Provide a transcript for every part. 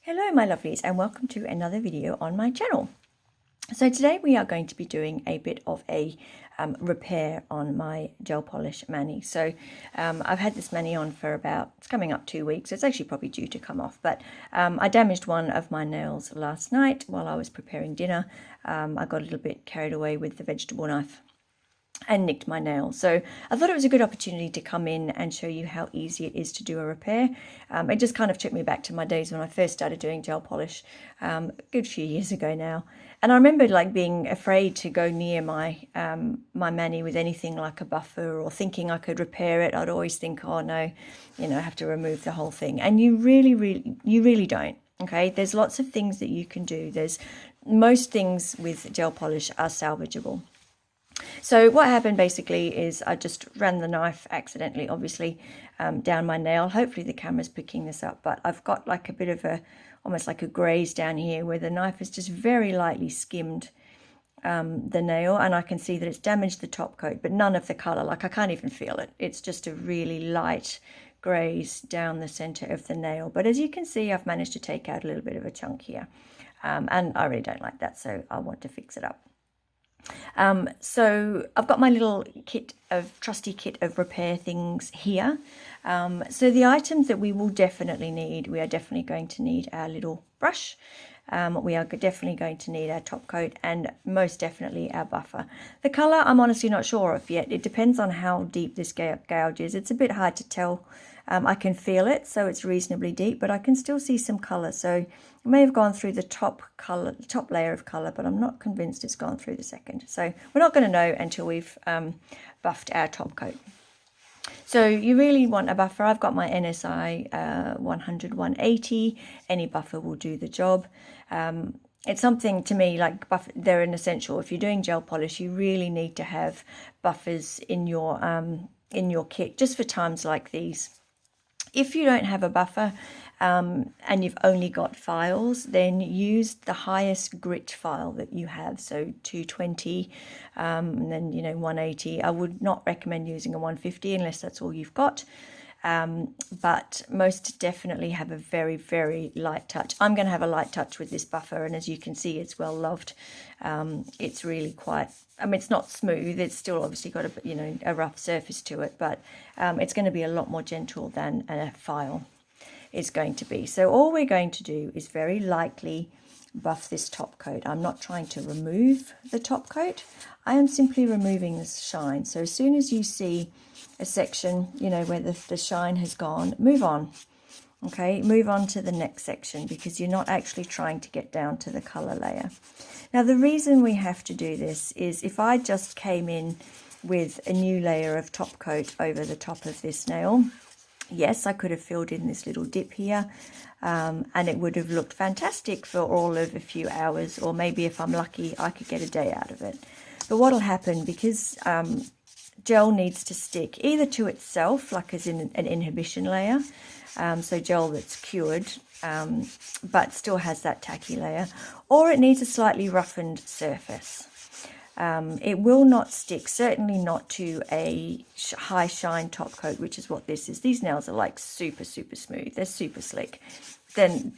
Hello my lovelies, and welcome to another video on my channel. So today we are going to be doing a bit of a repair on my gel polish mani. So I've had this mani on for it's coming up 2 weeks. It's actually probably due to come off, but I damaged one of my nails last night while I was preparing dinner. I got a little bit carried away with the vegetable knife and nicked my nail. So I thought it was a good opportunity to come in and show you how easy it is to do a repair. It just kind of took me back to my days when I first started doing gel polish, a good few years ago now. And I remember like being afraid to go near my my mani with anything like a buffer, or thinking I could repair it. I'd always think, oh no, I have to remove the whole thing. And you really don't. Okay, there's lots of things that you can do. Most things with gel polish are salvageable. So what happened basically is I just ran the knife accidentally, obviously, down my nail. Hopefully the camera's picking this up, but I've got like a bit of almost like a graze down here where the knife has just very lightly skimmed the nail, and I can see that it's damaged the top coat, but none of the color. Like I can't even feel it. It's just a really light graze down the center of the nail. But as you can see, I've managed to take out a little bit of a chunk here, and I really don't like that, so I want to fix it up. So I've got my little trusty kit of repair things here. So the items that we will definitely need, we are definitely going to need our little brush. We are definitely going to need our top coat, and most definitely our buffer. The color I'm honestly not sure of yet. It depends on how deep this gouge is. It's a bit hard to tell. I can feel it, so it's reasonably deep, but I can still see some color. So it may have gone through the top layer of color, but I'm not convinced it's gone through the second. So we're not going to know until we've buffed our top coat. So you really want a buffer. I've got my NSI 100-180. Any buffer will do the job. It's something to me like they're an essential. If you're doing gel polish, you really need to have buffers in your kit, just for times like these. If you don't have a buffer and you've only got files, then use the highest grit file that you have. So 220 and then 180. I would not recommend using a 150 unless that's all you've got. But most definitely have a very, very light touch. I'm going to have a light touch with this buffer, and as you can see, it's well loved. It's really quite, it's not smooth. It's still obviously got a rough surface to it, but it's going to be a lot more gentle than a file is going to be. So all we're going to do is very lightly buff this top coat. I'm not trying to remove the top coat. I am simply removing the shine. So as soon as you see a section, where the shine has gone, move on. Okay, move on to the next section, because you're not actually trying to get down to the color layer. Now, the reason we have to do this is if I just came in with a new layer of top coat over the top of this nail, yes, I could have filled in this little dip here, and it would have looked fantastic for all of a few hours, or maybe if I'm lucky, I could get a day out of it. But what will happen, because gel needs to stick either to itself, like as in an inhibition layer, so gel that's cured but still has that tacky layer, or it needs a slightly roughened surface. It will not stick, certainly not to a high shine top coat, which is what this is. These nails are like super, super smooth. They're super slick. Then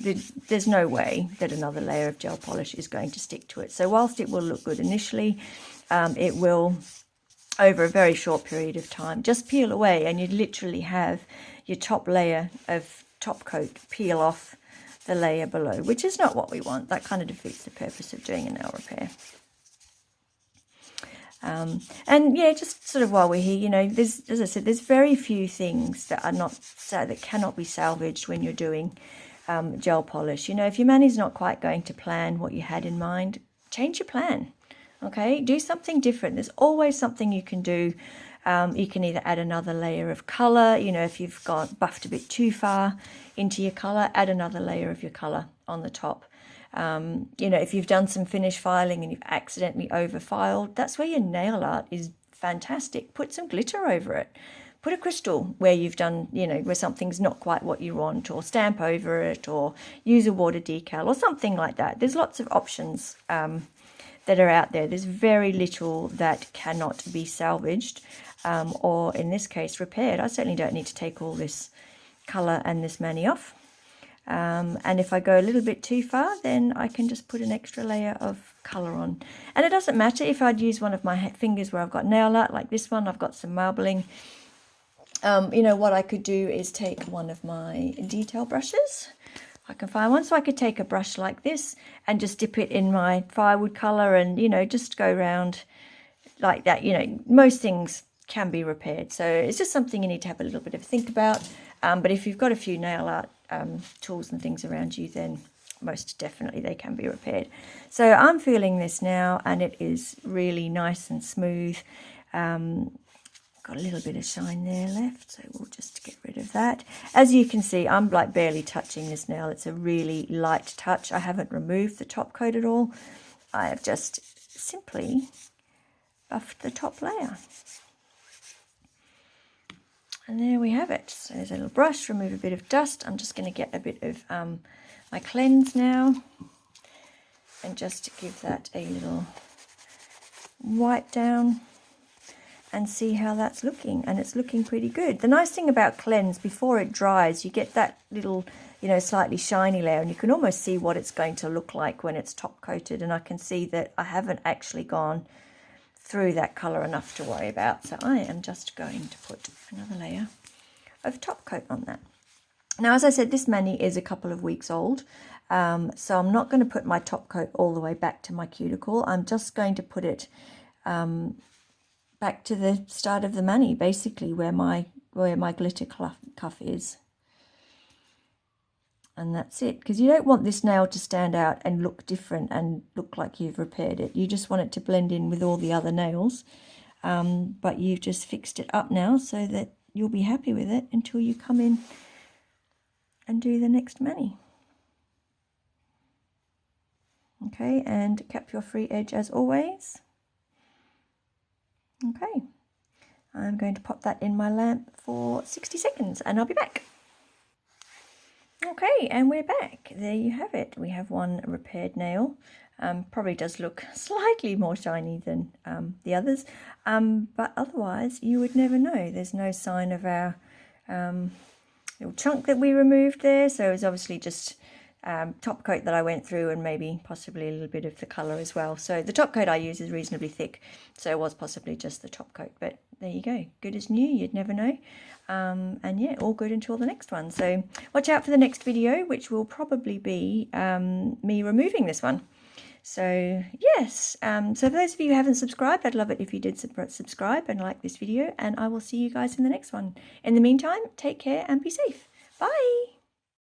there's no way that another layer of gel polish is going to stick to it. So whilst it will look good initially, it will, over a very short period of time, just peel away, and you literally have your top layer of top coat peel off the layer below, which is not what we want. That kind of defeats the purpose of doing a nail repair. And yeah, just sort of while we're here, there's, as I said, there's very few things that cannot be salvaged when you're doing gel polish. If your mani's not quite going to plan what you had in mind, change your plan. Okay, do something different. There's always something you can do. You can either add another layer of color. If you've got buffed a bit too far into your color, add another layer of your color on the top. If you've done some finish filing and you've accidentally over-filed, that's where your nail art is fantastic. Put some glitter over it. Put a crystal where you've done, where something's not quite what you want, or stamp over it, or use a water decal or something like that. There's lots of options that are out there. There's very little that cannot be salvaged, or in this case repaired. I certainly don't need to take all this color and this mani off. And if I go a little bit too far, then I can just put an extra layer of colour on. And it doesn't matter if I'd use one of my fingers where I've got nail art, like this one, I've got some marbling. You know, what I could do is take one of my detail brushes. I can find one, so I could take a brush like this and just dip it in my firewood colour and, you know, just go around like that. You know, most things can be repaired, so it's just something you need to have a little bit of a think about. But if you've got a few nail art tools and things around you, then most definitely they can be repaired. So I'm feeling this now, and it is really nice and smooth. Got a little bit of shine there left, so we'll just get rid of that. As you can see, I'm like barely touching this nail. It's a really light touch. I haven't removed the top coat at all. I have just simply buffed the top layer. And there we have it. So there's a little brush, remove a bit of dust. I'm just going to get a bit of my cleanse now and just give that a little wipe down and see how that's looking. And it's looking pretty good. The nice thing about cleanse, before it dries, you get that little, you know, slightly shiny layer, and you can almost see what it's going to look like when it's top coated. And I can see that I haven't actually gone through that colour enough to worry about. So I am just going to put another layer of top coat on that. Now, as I said, this mani is a couple of weeks old. So I'm not going to put my top coat all the way back to my cuticle. I'm just going to put it back to the start of the mani, basically where my glitter cuff is. And that's it, because you don't want this nail to stand out and look different and look like you've repaired it. You just want it to blend in with all the other nails. But you've just fixed it up now so that you'll be happy with it until you come in and do the next mani. Okay, and cap your free edge as always. Okay, I'm going to pop that in my lamp for 60 seconds and I'll be back. Okay, and we're back. There you have it. We have one repaired nail. Probably does look slightly more shiny than the others, but otherwise you would never know. There's no sign of our little chunk that we removed there, so it was obviously just top coat that I went through and maybe possibly a little bit of the colour as well. So the top coat I use is reasonably thick, so it was possibly just the top coat, but there you go. Good as new, you'd never know. And yeah, all good until the next one. So watch out for the next video, which will probably be me removing this one. So yes, so for those of you who haven't subscribed, I'd love it if you did subscribe and like this video, and I will see you guys in the next one. In the meantime, take care and be safe. Bye.